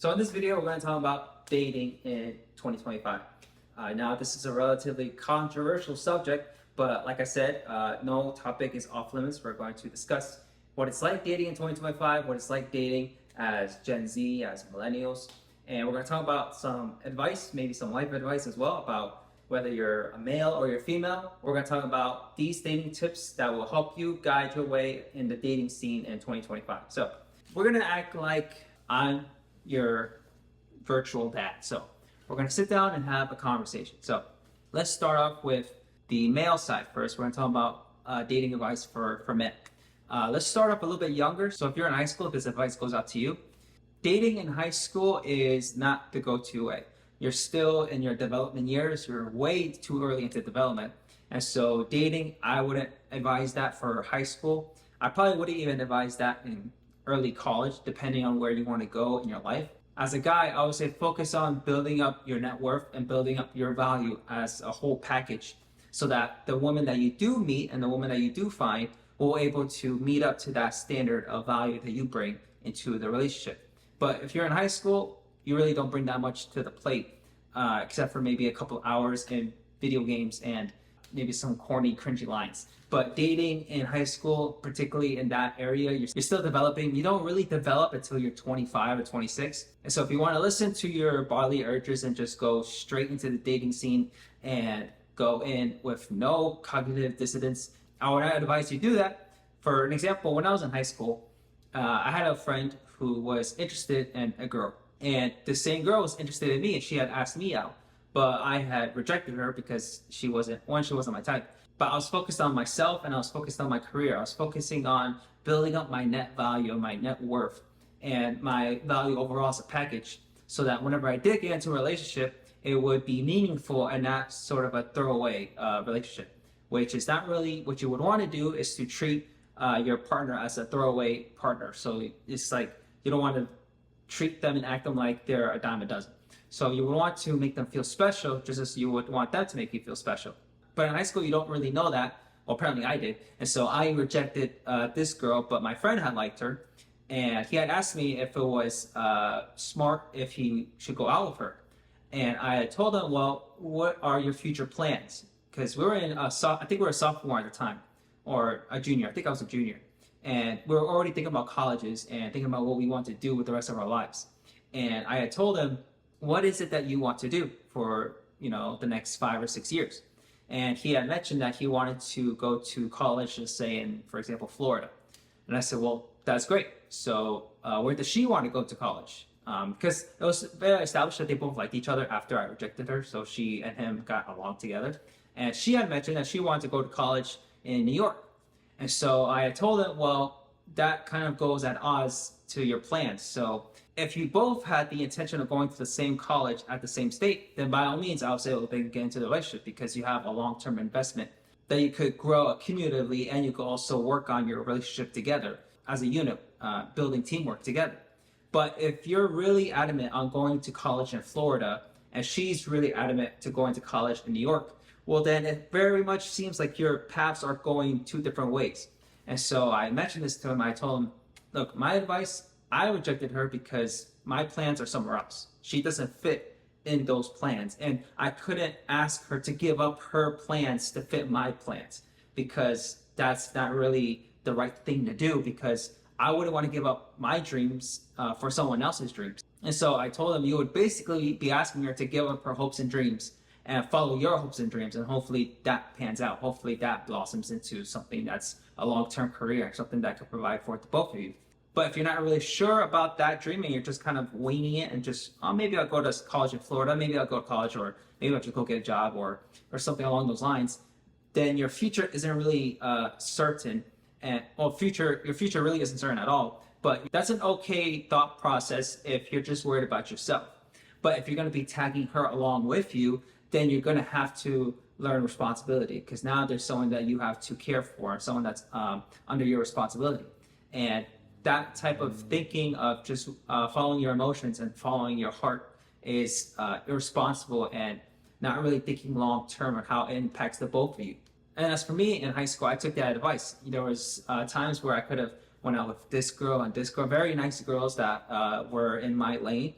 So in this video, we're going to talk about dating in 2025. Now, this is a relatively controversial subject, but like I said, no topic is off limits. We're going to discuss what it's like dating in 2025, what it's like dating as Gen Z, as millennials, and we're going to talk about some advice, maybe some life advice as well, about whether you're a male or you're female. We're going to talk about these dating tips that will help you guide your way in the dating scene in 2025. So we're going to act like I'm your virtual dad. So we're going to sit down and have a conversation. So let's start off with the male side first. We're going to talk about dating advice for men. Let's start off a little bit younger. So if you're in high school, this advice goes out to you. Dating in high school is not the go-to way. You're still in your development years. You're way too early into development. And so dating, I wouldn't advise that for high school. I probably wouldn't even advise that in early college, depending on where you want to go in your life. As a guy, I would say focus on building up your net worth and building up your value as a whole package so that the woman that you do meet and the woman that you do find will be able to meet up to that standard of value that you bring into the relationship. But if you're in high school, you really don't bring that much to the plate, except for maybe a couple hours in video games and maybe some corny, cringy lines. But dating in high school, particularly in that area, you're still developing. You don't really develop until you're 25 or 26. And so if you want to listen to your bodily urges and just go straight into the dating scene and go in with no cognitive dissonance, I would advise you do that. For an example, when I was in high school, I had a friend who was interested in a girl. And the same girl was interested in me, and she had asked me out. But I had rejected her because she wasn't my type. But I was focused on myself and I was focused on my career. I was focusing on building up my net value, my net worth, and my value overall as a package so that whenever I did get into a relationship, it would be meaningful and not sort of a throwaway relationship, which is not really what you would want to do, is to treat your partner as a throwaway partner. So it's like you don't want to treat them and act them like they're a dime a dozen. So you would want to make them feel special just as you would want them to make you feel special. But in high school, you don't really know that. Well, apparently I did. And so I rejected this girl, but my friend had liked her. And he had asked me if it was smart if he should go out with her. And I had told him, well, what are your future plans? Because we were in I think we were a sophomore at the time, or a junior. I think I was a junior. And we were already thinking about colleges and thinking about what we want to do with the rest of our lives. And I had told him, what is it that you want to do for, the next 5 or 6 years? And he had mentioned that he wanted to go to college, let's say in, for example, Florida. And I said, well, that's great. So where does she want to go to college? Because it was very established that they both liked each other after I rejected her. So she and him got along together. And she had mentioned that she wanted to go to college in New York. And so I had told him, well, that kind of goes at odds to your plans. So if you both had the intention of going to the same college at the same state, then by all means, I would say they can get into the relationship because you have a long-term investment that you could grow cumulatively, and you could also work on your relationship together as a unit, building teamwork together. But if you're really adamant on going to college in Florida and she's really adamant to going to college in New York, well, then it very much seems like your paths are going two different ways. And so I mentioned this to him. I told him, look, my advice, I rejected her because my plans are somewhere else. She doesn't fit in those plans. And I couldn't ask her to give up her plans to fit my plans because that's not really the right thing to do, because I wouldn't want to give up my dreams for someone else's dreams. And so I told him, you would basically be asking her to give up her hopes and dreams and follow your hopes and dreams, and hopefully that pans out. Hopefully that blossoms into something that's a long-term career, something that could provide for the both of you. But if you're not really sure about that dream and you're just kind of winging it and just, oh, maybe I'll go to college in Florida, maybe I'll go to college, or maybe I'll just go get a job or something along those lines, then your future isn't really certain. And your future really isn't certain at all. But that's an okay thought process if you're just worried about yourself. But if you're going to be tagging her along with you, then you're going to have to learn responsibility, because now there's someone that you have to care for, someone that's under your responsibility. And that type of thinking of just following your emotions and following your heart is irresponsible and not really thinking long term on how it impacts the both of you. And as for me in high school, I took that advice. There was times where I could have went out with this girl and this girl, very nice girls that were in my lane.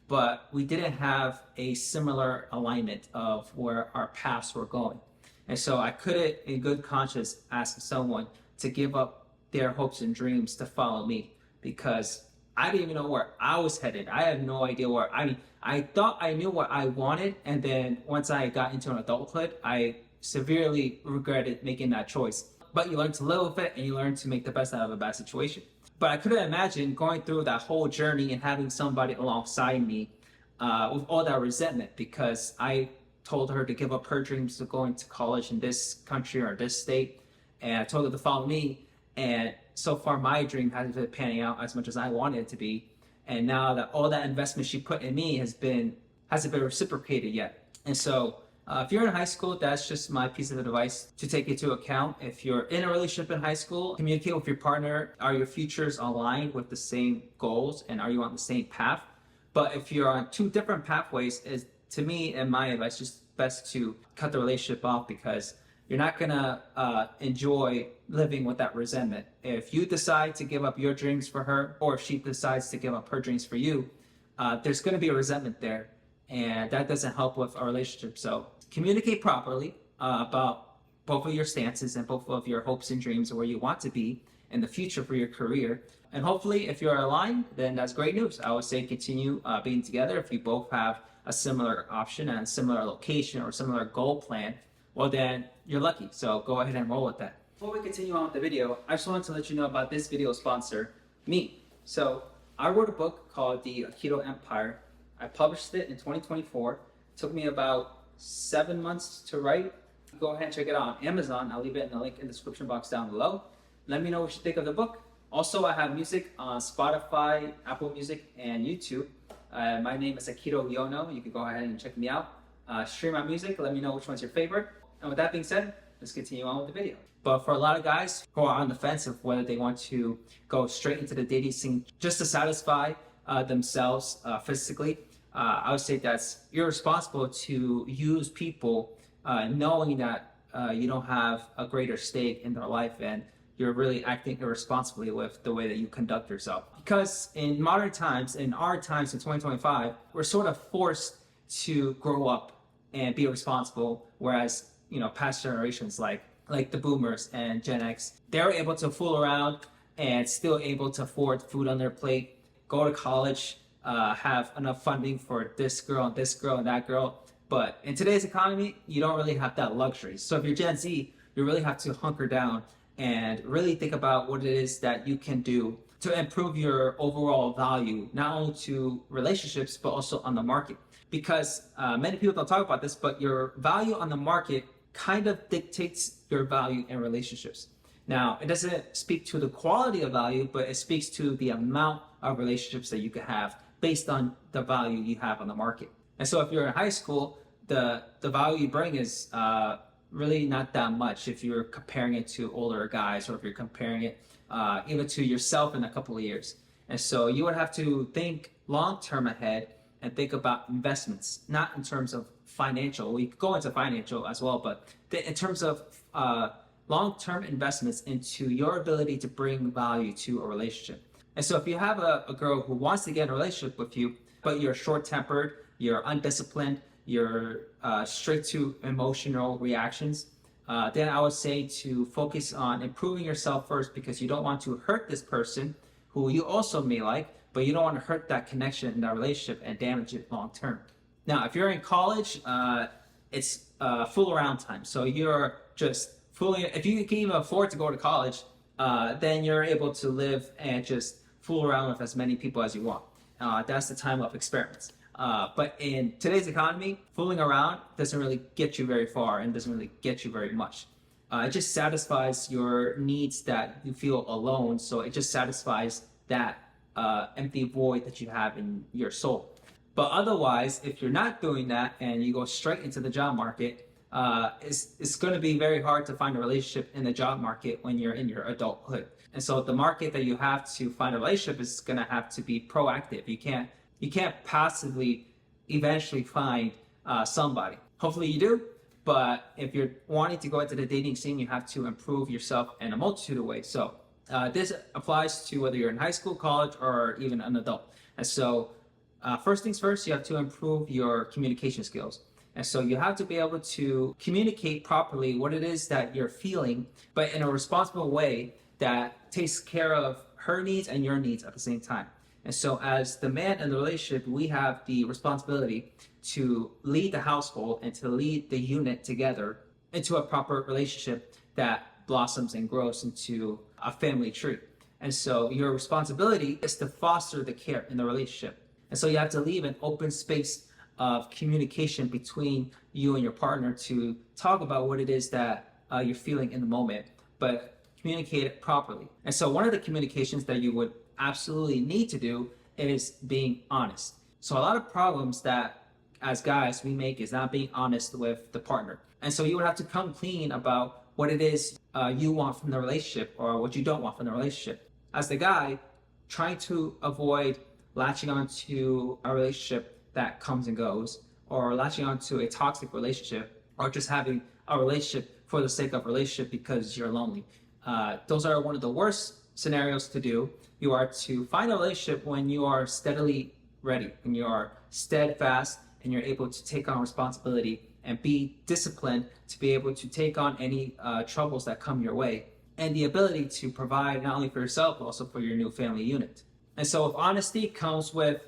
but we didn't have a similar alignment of where our paths were going. And so I couldn't, in good conscience, ask someone to give up their hopes and dreams to follow me because I didn't even know where I was headed. I had no idea where, I thought I knew what I wanted. And then once I got into an adulthood, I severely regretted making that choice. But you learn to live with it and you learn to make the best out of a bad situation. But I couldn't imagine going through that whole journey and having somebody alongside me with all that resentment because I told her to give up her dreams of going to college in this country or this state. And I told her to follow me. And so far, my dream hasn't been panning out as much as I wanted it to be. And now that all that investment she put in me hasn't been reciprocated yet. And so if you're in high school, that's just my piece of advice to take into account. If you're in a relationship in high school, communicate with your partner. Are your futures aligned with the same goals and are you on the same path? But if you're on two different pathways, to me and my advice, just best to cut the relationship off because you're not gonna enjoy living with that resentment. If you decide to give up your dreams for her, or if she decides to give up her dreams for you, there's gonna be a resentment there, and that doesn't help with a relationship. So communicate properly about both of your stances and both of your hopes and dreams and where you want to be in the future for your career. And hopefully, if you're aligned, then that's great news. I would say continue being together. If you both have a similar option and a similar location or similar goal plan, well then you're lucky. So go ahead and roll with that. Before we continue on with the video, I just wanted to let you know about this video sponsor, me. So I wrote a book called The Aikido Empire. I published it in 2024. It took me about 7 months to write. Go ahead and check it out on Amazon. I'll leave it in the link in the description box down below. Let me know what you think of the book. Also, I have music on Spotify, Apple Music, and YouTube. My name is Aikido Yono. You can go ahead and check me out. Stream my music. Let me know which one's your favorite. And with that being said, let's continue on with the video. But for a lot of guys who are on the fence of whether they want to go straight into the dating scene just to satisfy themselves physically, I would say that's irresponsible to use people knowing that you don't have a greater stake in their life and you're really acting irresponsibly with the way that you conduct yourself. Because in modern times, in our times in 2025, we're sort of forced to grow up and be responsible, whereas past generations like the boomers and Gen X, they're able to fool around and still able to afford food on their plate, go to college, have enough funding for this girl and that girl. But in today's economy, you don't really have that luxury. So if you're Gen Z, you really have to hunker down and really think about what it is that you can do to improve your overall value, not only to relationships, but also on the market. Because many people don't talk about this, but your value on the market kind of dictates your value in relationships. Now, it doesn't speak to the quality of value, but it speaks to the amount of relationships that you can have based on the value you have on the market. And so if you're in high school, the value you bring is really not that much if you're comparing it to older guys or if you're comparing it even to yourself in a couple of years. And so you would have to think long-term ahead and think about investments, not in terms of financial. We could go into financial as well, but in terms of long-term investments into your ability to bring value to a relationship. And so if you have a girl who wants to get in a relationship with you, but you're short-tempered, you're undisciplined, you're strict to emotional reactions, then I would say to focus on improving yourself first because you don't want to hurt this person who you also may like, but you don't want to hurt that connection in that relationship and damage it long term. Now, if you're in college, it's fool around time. So you're just fooling. If you can even afford to go to college, then you're able to live and just fool around with as many people as you want. That's the time of experiments. But in today's economy, fooling around doesn't really get you very far and doesn't really get you very much. It just satisfies your needs that you feel alone. So it just satisfies that empty void that you have in your soul. But otherwise, if you're not doing that and you go straight into the job market, it's going to be very hard to find a relationship in the job market when you're in your adulthood. And so the market that you have to find a relationship is going to have to be proactive. You can't passively eventually find somebody. Hopefully you do, but if you're wanting to go into the dating scene, you have to improve yourself in a multitude of ways. So this applies to whether you're in high school, college, or even an adult. And so First things first, you have to improve your communication skills. And so you have to be able to communicate properly what it is that you're feeling, but in a responsible way that takes care of her needs and your needs at the same time. And so as the man in the relationship, we have the responsibility to lead the household and to lead the unit together into a proper relationship that blossoms and grows into a family tree. And so your responsibility is to foster the care in the relationship. And so you have to leave an open space of communication between you and your partner to talk about what it is that you're feeling in the moment, but communicate it properly. And so one of the communications that you would absolutely need to do is being honest. So a lot of problems that as guys we make is not being honest with the partner. And so you would have to come clean about what it is you want from the relationship or what you don't want from the relationship. As the guy, trying to avoid latching onto a relationship that comes and goes, or latching onto a toxic relationship, or just having a relationship for the sake of relationship because you're lonely. Those are one of the worst scenarios to do. You are to find a relationship when you are steadily ready, when you are steadfast and you're able to take on responsibility and be disciplined to be able to take on any troubles that come your way, and the ability to provide not only for yourself but also for your new family unit. And so with honesty comes with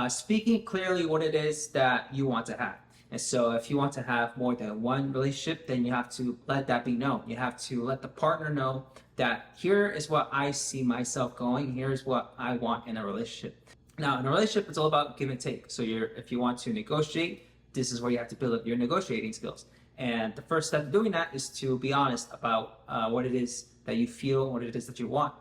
speaking clearly what it is that you want to have. And so if you want to have more than one relationship, then you have to let that be known. You have to let the partner know that here is what I see myself going, here's what I want in a relationship. Now, in a relationship, it's all about give and take. So if you want to negotiate, this is where you have to build up your negotiating skills. And the first step in doing that is to be honest about what it is that you feel, what it is that you want.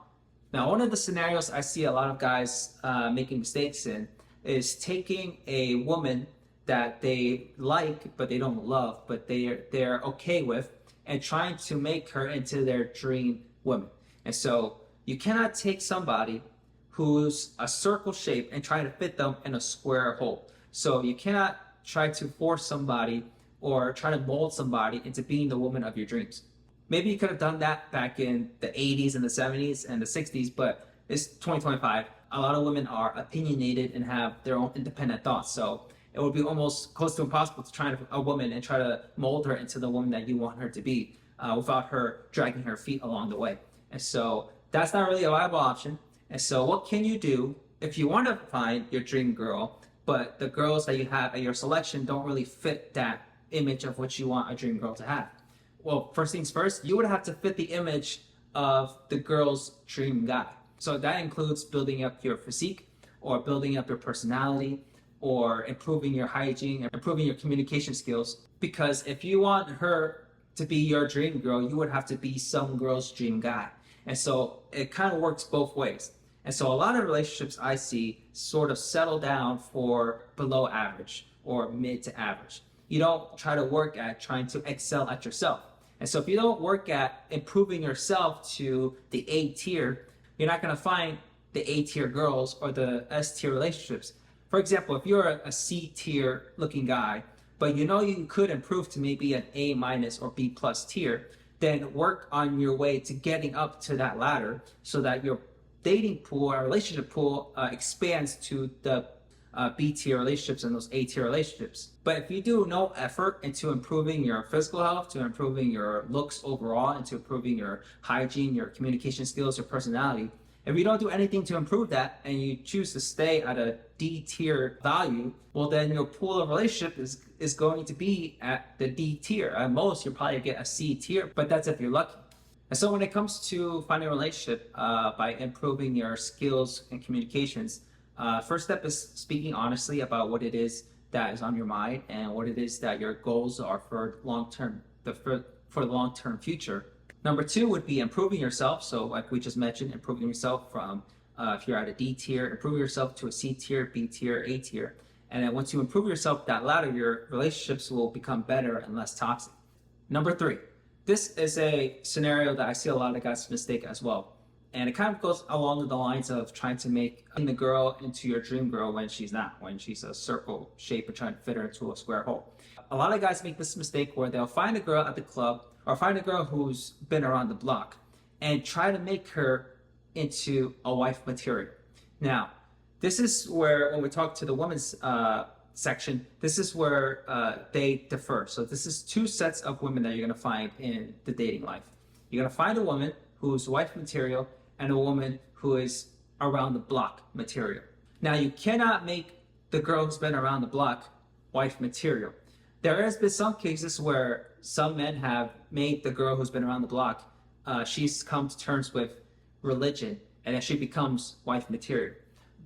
Now, one of the scenarios I see a lot of guys making mistakes in is taking a woman that they like but they don't love, but they're okay with, and trying to make her into their dream woman. And so you cannot take somebody who's a circle shape and try to fit them in a square hole. So you cannot try to force somebody or try to mold somebody into being the woman of your dreams. Maybe you could have done that back in the 80s and the 70s and the 60s, but it's 2025. A lot of women are opinionated and have their own independent thoughts. So it would be almost close to impossible to try a woman and try to mold her into the woman that you want her to be without her dragging her feet along the way. And so that's not really a viable option. And so what can you do if you want to find your dream girl, but the girls that you have at your selection don't really fit that image of what you want a dream girl to have? Well, first things first, you would have to fit the image of the girl's dream guy. So that includes building up your physique, or building up your personality, or improving your hygiene, improving your communication skills. Because if you want her to be your dream girl, you would have to be some girl's dream guy. And so it kind of works both ways. And so a lot of relationships I see sort of settle down for below average or mid to average. You don't try to work at trying to excel at yourself. And so if you don't work at improving yourself to the A tier, you're not going to find the A tier girls or the S tier relationships. For example, if you're a C tier looking guy, but you know you could improve to maybe an A minus or B plus tier, then work on your way to getting up to that ladder so that your dating pool or relationship pool expands to the B tier relationships and those A tier relationships. But if you do no effort into improving your physical health, to improving your looks overall, into improving your hygiene, your communication skills, your personality, if you don't do anything to improve that and you choose to stay at a D tier value, well then your pool of relationship is going to be at the D tier. At most, you'll probably get a C tier, but that's if you're lucky. And so when it comes to finding a relationship by improving your skills and communications, first step is speaking honestly about what it is that is on your mind and what it is that your goals are for long-term, for the long-term future. Number two would be improving yourself. So like we just mentioned, improving yourself from, if you're at a D tier, improve yourself to a C tier, B tier, A tier. And then once you improve yourself that ladder, your relationships will become better and less toxic. Number three, this is a scenario that I see a lot of guys mistake as well. And it kind of goes along the lines of trying to make the girl into your dream girl when she's not, when she's a circle shape and trying to fit her into a square hole. A lot of guys make this mistake where they'll find a girl at the club or find a girl who's been around the block and try to make her into a wife material. Now, This is where, when we talk to the women's section, this is where they differ. So this is two sets of women that you're going to find in the dating life. You're going to find a woman who's wife material and a woman who is around the block material. Now, you cannot make the girl who's been around the block wife material. There has been some cases where some men have made the girl who's been around the block, she's come to terms with religion, and then she becomes wife material.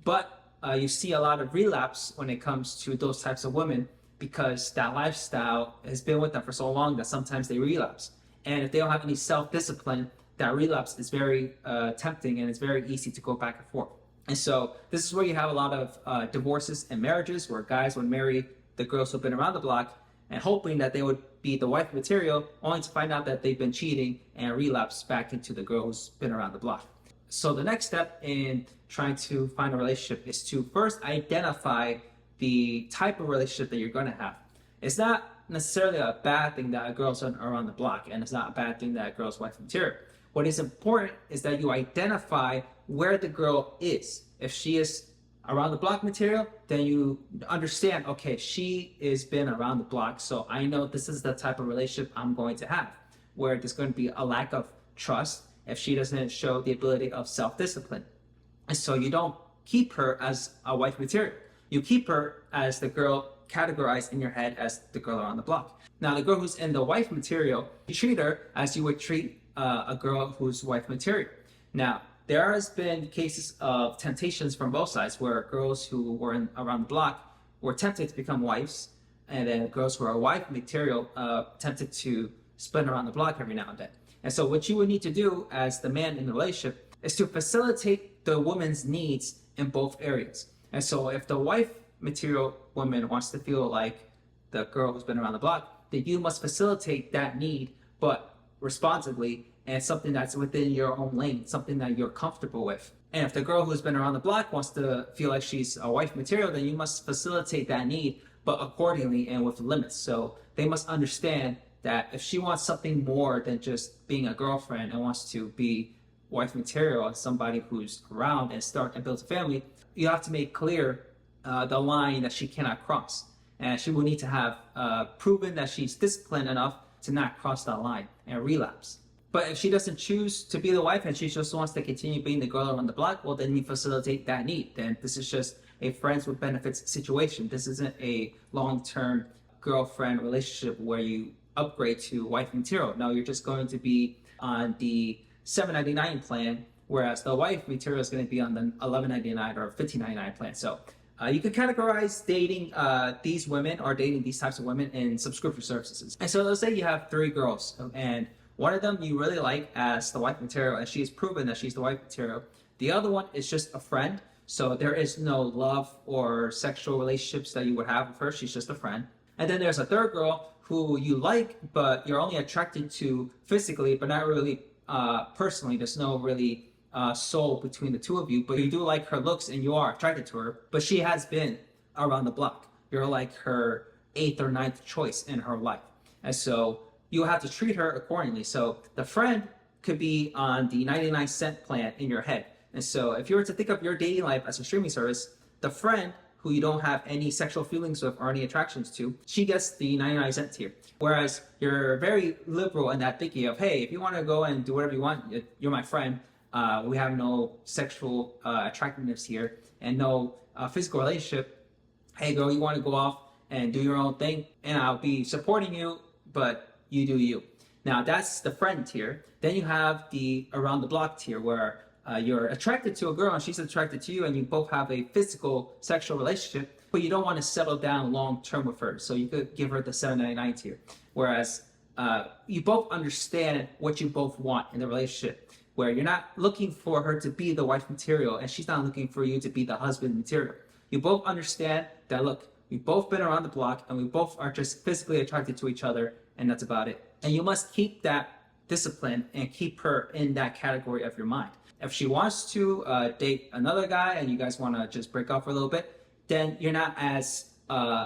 But you see a lot of relapse when it comes to those types of women, because that lifestyle has been with them for so long that sometimes they relapse. And if they don't have any self-discipline, that relapse is very tempting, and it's very easy to go back and forth. And so this is where you have a lot of divorces and marriages, where guys would marry the girls who've been around the block and hoping that they would be the wife material, only to find out that they've been cheating and relapse back into the girl who's been around the block. So the next step in trying to find a relationship is to first identify the type of relationship that you're going to have. It's not necessarily a bad thing that a girl's around the block, and it's not a bad thing that a girl's wife material. What is important is that you identify where the girl is. If she is around the block material, then you understand, okay, she has been around the block, so I know this is the type of relationship I'm going to have, where there's going to be a lack of trust if she doesn't show the ability of self-discipline. And so you don't keep her as a wife material. You keep her as the girl categorized in your head as the girl around the block. Now, the girl who's in the wife material, you treat her as you would treat a girl who's wife material. Now, there has been cases of temptations from both sides, where girls who were around the block were tempted to become wives, and then girls who are wife material tempted to spin around the block every now and then. And so what you would need to do as the man in the relationship is to facilitate the woman's needs in both areas. And so if the wife material woman wants to feel like the girl who's been around the block, then you must facilitate that need, but responsibly, and something that's within your own lane, something that you're comfortable with. And if the girl who's been around the block wants to feel like she's a wife material, then you must facilitate that need, but accordingly and with limits. So they must understand that if she wants something more than just being a girlfriend and wants to be wife material and somebody who's around and start and build a family, you have to make clear the line that she cannot cross. And she will need to have proven that she's disciplined enough to not cross that line and relapse. But if she doesn't choose to be the wife and she just wants to continue being the girl around the block, well, then you facilitate that need. Then this is just a friends with benefits situation. This isn't a long-term girlfriend relationship where you upgrade to wife material. No, you're just going to be on the $7.99 plan, whereas the wife material is going to be on the $11.99 or $15.99 plan. So you could categorize dating these women or dating these types of women in subscription services. And so let's say you have 3 girls, and one of them you really like as the wife material, and she's proven that she's the wife material. The other one is just a friend, so there is no love or sexual relationships that you would have with her. She's just a friend. And then there's a third girl who you like, but you're only attracted to physically, but not really personally. There's no really soul between the two of you, but you do like her looks and you are attracted to her, but she has been around the block. You're like her 8th or 9th choice in her life. And so you have to treat her accordingly. So the friend could be on the 99-cent plan in your head. And so if you were to think of your dating life as a streaming service, the friend who you don't have any sexual feelings with or any attractions to, she gets the 99-cent tier. Whereas you're very liberal in that thinking of, hey, if you want to go and do whatever you want, you're my friend. We have no sexual attractiveness here and no physical relationship. Hey, girl, you want to go off and do your own thing, and I'll be supporting you, but you do you. Now, that's the friend tier. Then you have the around the block tier, where you're attracted to a girl and she's attracted to you, and you both have a physical sexual relationship, but you don't want to settle down long term with her. So you could give her the $7.99 tier. Whereas you both understand what you both want in the relationship, where you're not looking for her to be the wife material and she's not looking for you to be the husband material. You both understand that, look, we've both been around the block and we both are just physically attracted to each other, and that's about it. And you must keep that discipline and keep her in that category of your mind. If she wants to date another guy and you guys want to just break off for a little bit, then you're not as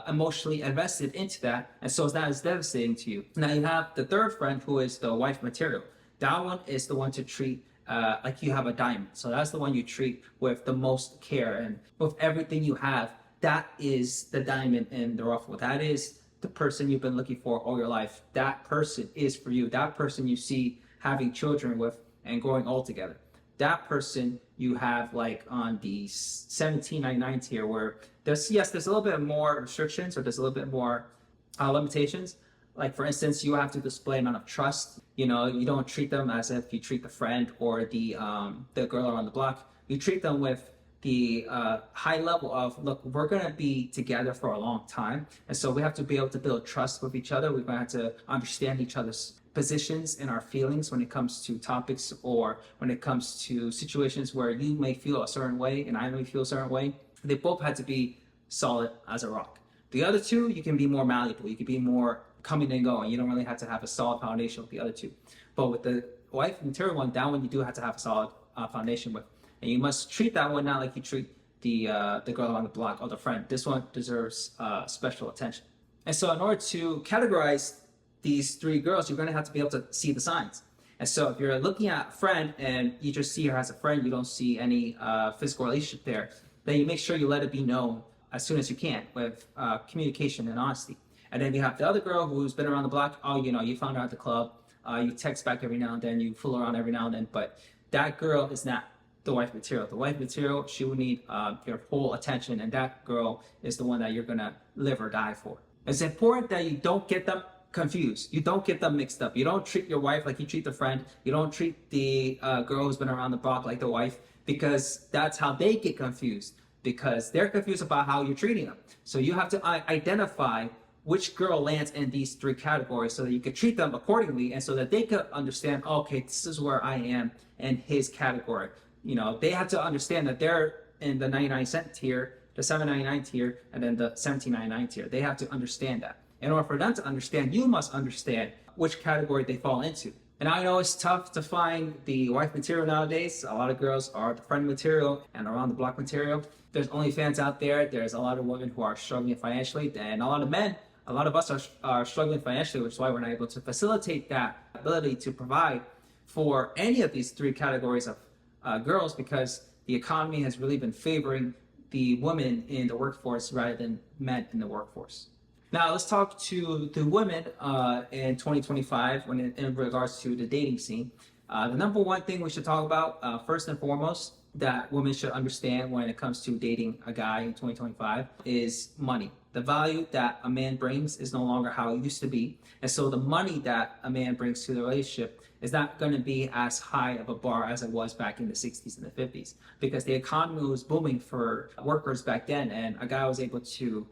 emotionally invested into that, and so it's not as devastating to you. Now you have the third friend, who is the wife material. That one is the one to treat like you have a diamond. So that's the one you treat with the most care and with everything you have. That is the diamond in the rough. That is the person you've been looking for all your life. That person is for you. That person you see having children with and growing old together. That person you have like on the 1799 tier, where there's a little bit more restrictions, or there's a little bit more limitations. Like for instance, you have to display an amount of trust. You know, you don't treat them as if you treat the friend or the girl around the block. You treat them with the high level of, look, we're gonna be together for a long time, and so we have to be able to build trust with each other. We're gonna have to understand each other's positions and our feelings when it comes to topics, or when it comes to situations where you may feel a certain way and I may feel a certain way. They both had to be solid as a rock. The other two, you can be more malleable. You can be more coming and going. You don't really have to have a solid foundation with the other two. But with the wife material one, that one you do have to have a solid foundation with. And you must treat that one not like you treat the girl on the block or the friend. This one deserves special attention. And so in order to categorize these three girls, you're going to have to be able to see the signs. And so if you're looking at friend and you just see her as a friend, you don't see any physical relationship there, then you make sure you let it be known as soon as you can with communication and honesty. And then you have the other girl who's been around the block. Oh, you know, you found her at the club. You text back every now and then. You fool around every now and then. But that girl is not the wife material. The wife material, she will need your whole attention. And that girl is the one that you're going to live or die for. It's important that you don't get them confused. You don't get them mixed up. You don't treat your wife like you treat the friend. You don't treat the girl who's been around the block like the wife, because that's how they get confused, because they're confused about how you're treating them. So you have to identify which girl lands in these three categories so that you can treat them accordingly, and so that they could understand, oh, okay, this is where I am in his category. You know, they have to understand that they're in the 99-cent tier, the $7.99 tier, and then the $17.99 tier. They have to understand that. In order for them to understand, you must understand which category they fall into. And I know it's tough to find the wife material nowadays. A lot of girls are the friend material and around the block material. There's OnlyFans out there. There's a lot of women who are struggling financially, and a lot of men, a lot of us are struggling financially, which is why we're not able to facilitate that ability to provide for any of these three categories of girls, because the economy has really been favoring the women in the workforce rather than men in the workforce. Now let's talk to the women in 2025 when in regards to the dating scene. The number one thing we should talk about, first and foremost, that women should understand when it comes to dating a guy in 2025 is money. The value that a man brings is no longer how it used to be. And so the money that a man brings to the relationship is not going to be as high of a bar as it was back in the 60s and the 50s, because the economy was booming for workers back then, and a guy was able to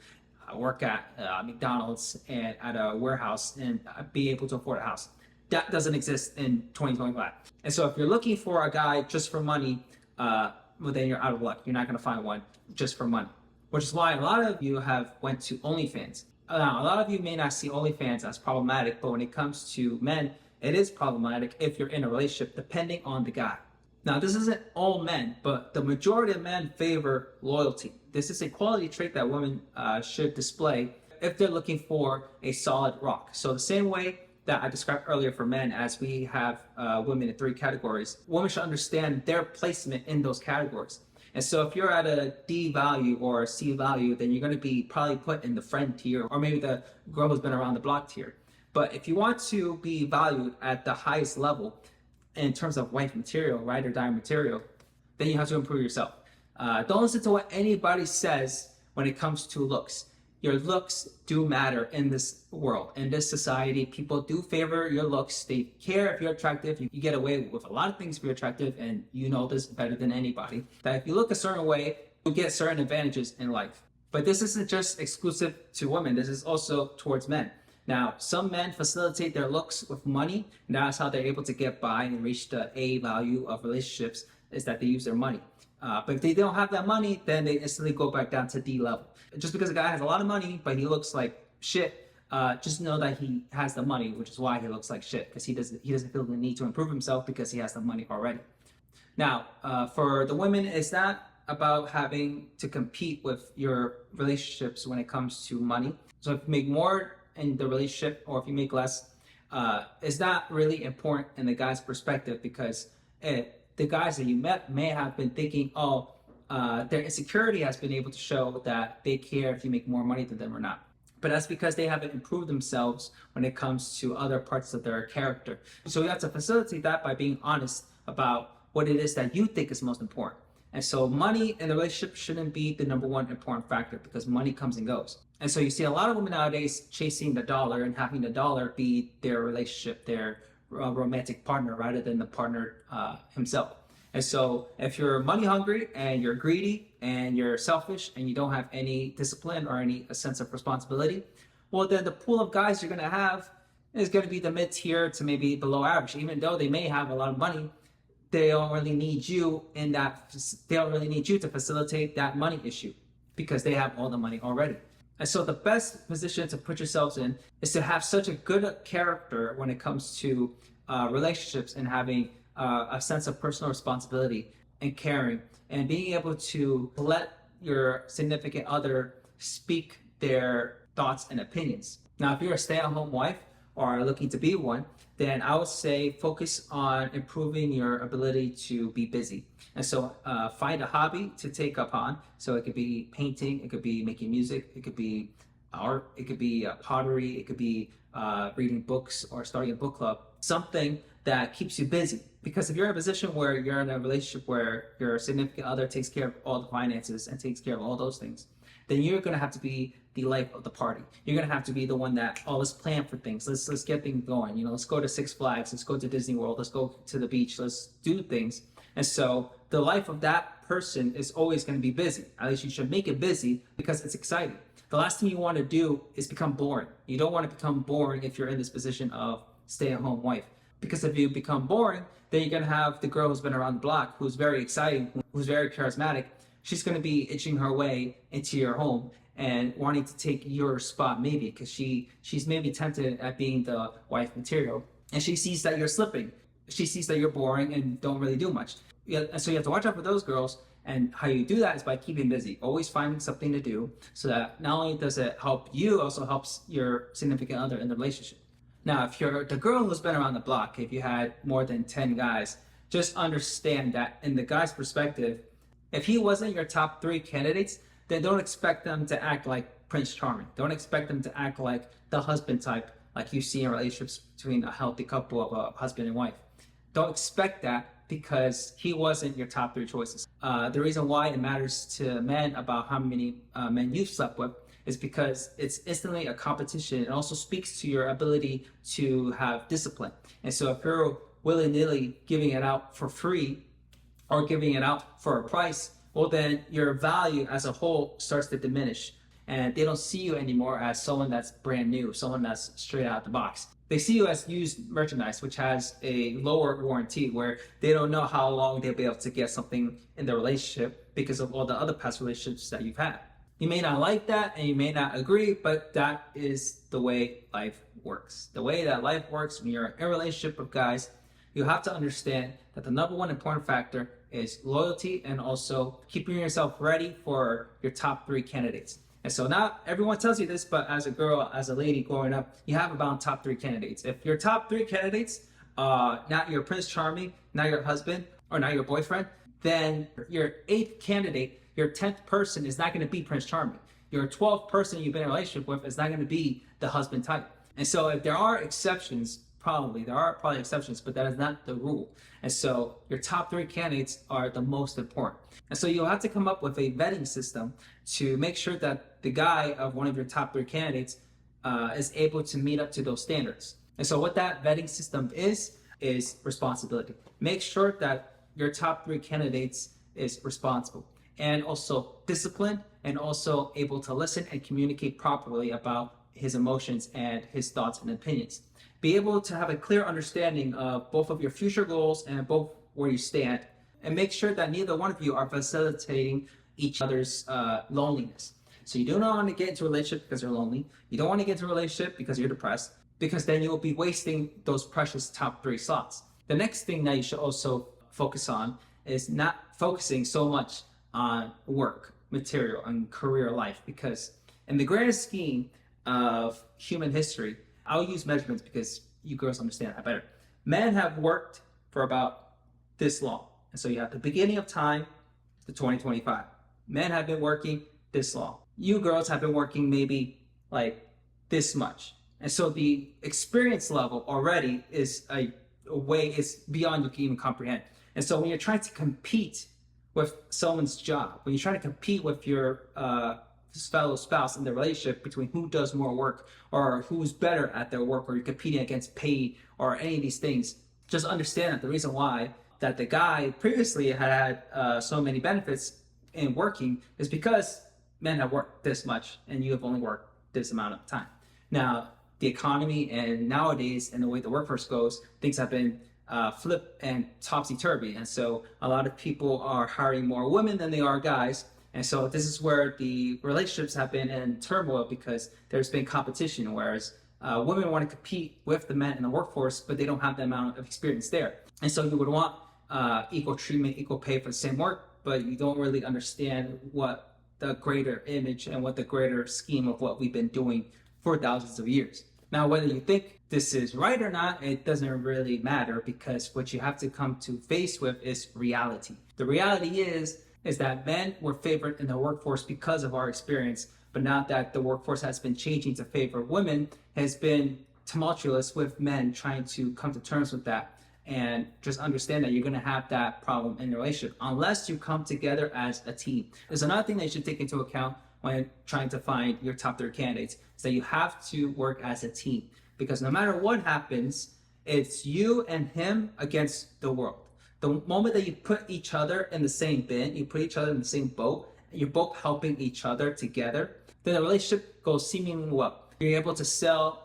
work at McDonald's and at a warehouse and be able to afford a house. That doesn't exist in 2025. And so if you're looking for a guy just for money, well, then you're out of luck. You're not going to find one just for money, which is why a lot of you have went to OnlyFans. Now, a lot of you may not see OnlyFans as problematic, but when it comes to men, it is problematic if you're in a relationship, depending on the guy. Now, this isn't all men, but the majority of men favor loyalty. This is a quality trait that women should display if they're looking for a solid rock. So the same way that I described earlier for men, as we have women in three categories, women should understand their placement in those categories. And so if you're at a D value or a C value, then you're going to be probably put in the friend tier, or maybe the girl who's been around the block tier. But if you want to be valued at the highest level in terms of wife material, ride or die material, then you have to improve yourself. Don't listen to what anybody says when it comes to looks. Your looks do matter in this world, in this society. People do favor your looks. They care if you're attractive. You get away with a lot of things if you're attractive, and you know this better than anybody, that if you look a certain way, you'll get certain advantages in life. But this isn't just exclusive to women. This is also towards men. Now, some men facilitate their looks with money, and that's how they're able to get by and reach the A value of relationships, is that they use their money. But if they don't have that money, then they instantly go back down to D level. Just because a guy has a lot of money, but he looks like shit, just know that he has the money, which is why he looks like shit, because he doesn't feel the need to improve himself because he has the money already. Now, for the women, it's not about having to compete with your relationships when it comes to money. So if you make more in the relationship, or if you make less, it's not really important in the guy's perspective, because the guys that you met may have been thinking, oh, their insecurity has been able to show that they care if you make more money than them or not. But that's because they haven't improved themselves when it comes to other parts of their character. So you have to facilitate that by being honest about what it is that you think is most important. And so money in the relationship shouldn't be the number one important factor, because money comes and goes. And so you see a lot of women nowadays chasing the dollar and having the dollar be their relationship, their romantic partner, rather than the partner himself. And so if you're money hungry and you're greedy and you're selfish and you don't have any discipline or any sense of responsibility, well, then the pool of guys you're going to have is going to be the mid-tier to maybe below average. Even though they may have a lot of money, they don't really need you to facilitate that money issue, because they have all the money already. And so the best position to put yourselves in is to have such a good character when it comes to relationships, and having a sense of personal responsibility and caring, and being able to let your significant other speak their thoughts and opinions. Now, if you're a stay-at-home wife or are looking to be one, then I would say focus on improving your ability to be busy. And so find a hobby to take up on. So it could be painting, it could be making music, it could be art, it could be pottery, it could be reading books or starting a book club. Something that keeps you busy. Because if you're in a position where you're in a relationship where your significant other takes care of all the finances and takes care of all those things, then you're going to have to be the life of the party. You're going to have to be the one that, oh, let's plan for things. Let's get things going. You know, let's go to Six Flags. Let's go to Disney World. Let's go to the beach. Let's do things. And so the life of that person is always going to be busy. At least you should make it busy, because it's exciting. The last thing you want to do is become boring. You don't want to become boring if you're in this position of stay-at-home wife. Because if you become boring, then you're going to have the girl who's been around the block, who's very exciting, who's very charismatic. She's going to be itching her way into your home and wanting to take your spot, maybe because she's maybe tempted at being the wife material, and she sees that you're slipping. She sees that you're boring and don't really do much. And so you have to watch out for those girls. And how you do that is by keeping busy, always finding something to do, so that not only does it help you, it also helps your significant other in the relationship. Now, if you're the girl who's been around the block, if you had more than 10 guys, just understand that in the guy's perspective, if he wasn't your top 3 candidates, then don't expect them to act like Prince Charming. Don't expect them to act like the husband type, like you see in relationships between a healthy couple of a husband and wife. Don't expect that, because he wasn't your top 3 choices. The reason why it matters to men about how many men you've slept with is because it's instantly a competition. It also speaks to your ability to have discipline. And so if you're willy-nilly giving it out for free or giving it out for a price, well, then your value as a whole starts to diminish. And they don't see you anymore as someone that's brand new, someone that's straight out of the box. They see you as used merchandise, which has a lower warranty, where they don't know how long they'll be able to get something in the relationship because of all the other past relationships that you've had. You may not like that and you may not agree, but that is the way life works. The way that life works when you're in a relationship with guys, you have to understand that the number one important factor is loyalty, and also keeping yourself ready for your top 3 candidates. And so not everyone tells you this, but as a girl, as a lady growing up, you have about top 3 candidates. If your top 3 candidates, not your Prince Charming, not your husband, or not your boyfriend, then your 8th candidate, your 10th person is not going to be Prince Charming. Your 12th person you've been in a relationship with is not going to be the husband type. And so if there are exceptions, there are probably exceptions, but that is not the rule. And so your top 3 candidates are the most important. And so you'll have to come up with a vetting system to make sure that the guy of one of your top 3 candidates is able to meet up to those standards. And so what that vetting system is responsibility. Make sure that your top 3 candidates is responsible and also disciplined, and also able to listen and communicate properly about his emotions and his thoughts and opinions. Be able to have a clear understanding of both of your future goals and both where you stand, and make sure that neither one of you are facilitating each other's loneliness. So you do not want to get into a relationship because you're lonely. You don't want to get into a relationship because you're depressed, because then you'll be wasting those precious top 3 slots. The next thing that you should also focus on is not focusing so much on work, material, and career life, because in the grand scheme of human history, I'll use measurements because you girls understand that better. Men have worked for about this long. And so you have the beginning of time to 2025. Men have been working this long. You girls have been working maybe like this much. And so the experience level already is a way, it's beyond you can even comprehend. And so when you're trying to compete with someone's job, when you're trying to compete with your fellow spouse in the relationship between who does more work or who's better at their work, or you're competing against pay or any of these things, just understand that the reason why that the guy previously had so many benefits in working is because men have worked this much and you have only worked this amount of time. Now, the economy and nowadays and the way the workforce goes, things have been flip and topsy-turvy. And so a lot of people are hiring more women than they are guys. And so this is where the relationships have been in turmoil, because there's been competition, whereas women want to compete with the men in the workforce, but they don't have the amount of experience there. And so you would want equal treatment, equal pay for the same work, but you don't really understand what the greater image and what the greater scheme of what we've been doing for thousands of years. Now, whether you think this is right or not, it doesn't really matter, because what you have to come to face with is reality. The reality is that men were favored in the workforce because of our experience, but now that the workforce has been changing to favor women, has been tumultuous with men trying to come to terms with that. And just understand that you're going to have that problem in your relationship unless you come together as a team. There's another thing that you should take into account when trying to find your top 3 candidates, is that you have to work as a team, because no matter what happens, it's you and him against the world. The moment that you put each other in the same bin, you put each other in the same boat, and you're both helping each other together, then the relationship goes seemingly well. You're able to sail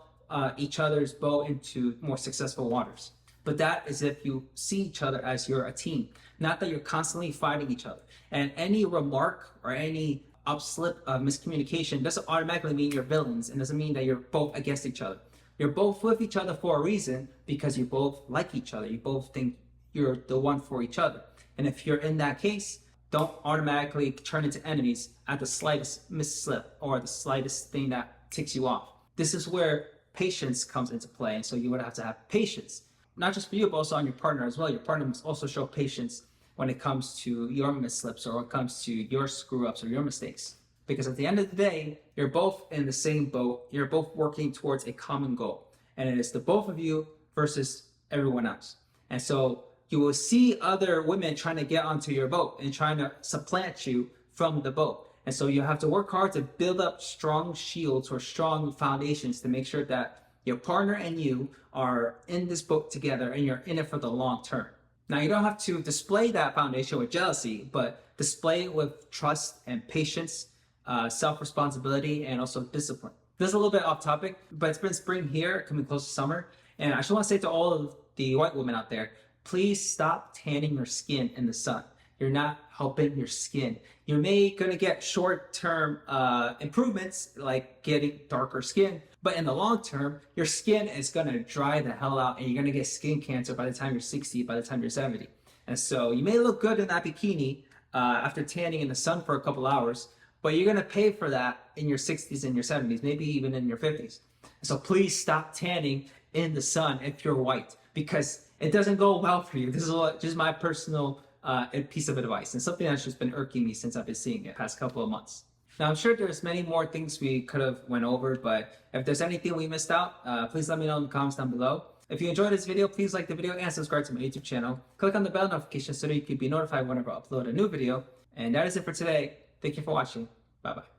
each other's boat into more successful waters. But that is if you see each other as you're a team, not that you're constantly fighting each other. And any remark or any upslip of miscommunication doesn't automatically mean you're villains, and doesn't mean that you're both against each other. You're both with each other for a reason, because you both like each other. You both think you're the one for each other. And if you're in that case, don't automatically turn into enemies at the slightest misslip or the slightest thing that ticks you off. This is where patience comes into play. And so you would have to have patience, not just for you, but also on your partner as well. Your partner must also show patience when it comes to your misslips, or when it comes to your screw-ups or your mistakes. Because at the end of the day, you're both in the same boat. You're both working towards a common goal. And it is the both of you versus everyone else. And so you will see other women trying to get onto your boat and trying to supplant you from the boat. And so you have to work hard to build up strong shields or strong foundations to make sure that your partner and you are in this boat together and you're in it for the long term. Now, you don't have to display that foundation with jealousy, but display it with trust and patience, self-responsibility, and also discipline. This is a little bit off topic, but it's been spring here, coming close to summer. And I just want to say to all of the white women out there, please stop tanning your skin in the sun. You're not helping your skin. You're going to get short-term improvements, like getting darker skin, but in the long term, your skin is going to dry the hell out, and you're going to get skin cancer by the time you're 60, by the time you're 70. And so you may look good in that bikini after tanning in the sun for a couple hours, but you're going to pay for that in your 60s and your 70s, maybe even in your 50s. So please stop tanning in the sun if you're white, because it doesn't go well for you. This is just my personal piece of advice, and something that's just been irking me since I've been seeing it the past couple of months. Now, I'm sure there's many more things we could have went over, but if there's anything we missed out, please let me know in the comments down below. If you enjoyed this video, please like the video and subscribe to my YouTube channel. Click on the bell notification so that you can be notified whenever I upload a new video. And that is it for today. Thank you for watching. Bye-bye.